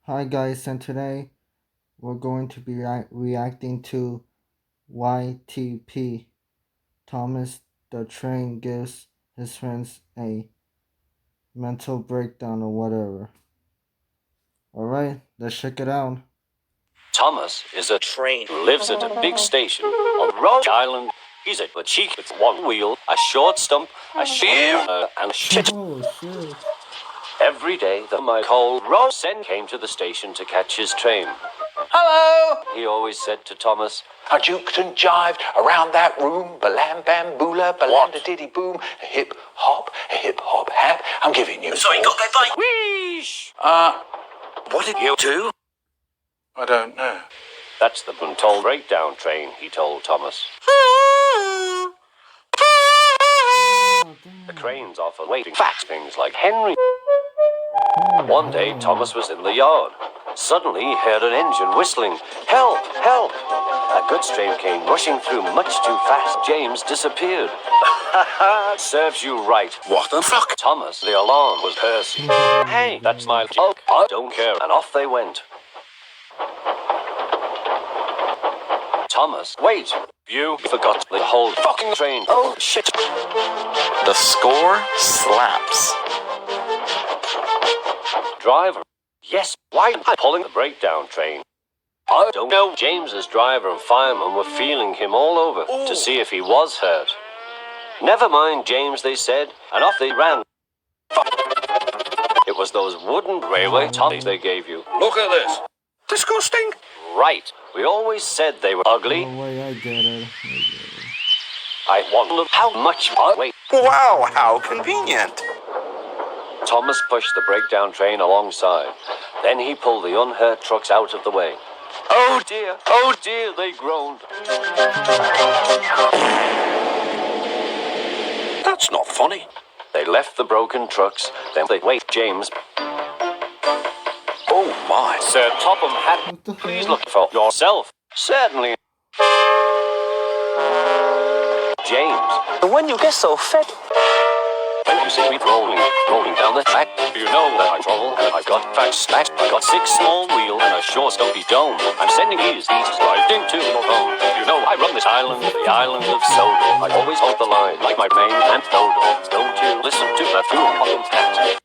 Hi guys, and today we're going to be reacting to YTP. Thomas the Train gives his friends a mental breakdown or whatever. Alright, let's check it out. Thomas is a train who lives at a big station on Rhode Island. He's a cheek with one wheel, a short stump, a shear, and a shit. Oh shit. Every day the Michael Rosen came to the station to catch his train. Hello, he always said to Thomas. I juked and jived around that room, balam bam boola, balanda diddy boom, a hip hop hap. I'm giving you. So he got that bike. Wheesh! What did you do? I don't know. That's the Buntold breakdown train, he told Thomas. The cranes offer waiting fat things like Henry. One day, Thomas was in the yard. Suddenly, he heard an engine whistling. Help! Help! A goods train came rushing through much too fast. James disappeared. Serves you right. What the fuck? Thomas, the alarm was Percy. Hey, that's my joke. I don't care. And off they went. Thomas, wait! You forgot the whole fucking train. Oh, shit. The score slaps. Driver. Yes, why am I pulling the breakdown train? I don't know. James's driver and fireman were feeling him all over to see if he was hurt. Never mind, James, they said, and off they ran. It was those wooden railway toys they gave you. Look at this. Disgusting. Right. We always said they were ugly. Oh wait, I get it. I wonder how much I weigh. Wow, how convenient. Thomas pushed the breakdown train alongside. Then he pulled the unhurt trucks out of the way. Oh dear, they groaned. That's not funny. They left the broken trucks, then they wait, James. Oh my. Sir Topham Hatt, What the please hell? look for yourself. Certainly. James, When you get so fat. when you see me rolling down the track, you know that I travel and I've got fat stacks. I got 6 small wheels and a short stumpy dome. I'm sending these right into your home. You know I run this island, the island of Sodor. I always hold the line like my main and Dodo. Don't you listen to that fool.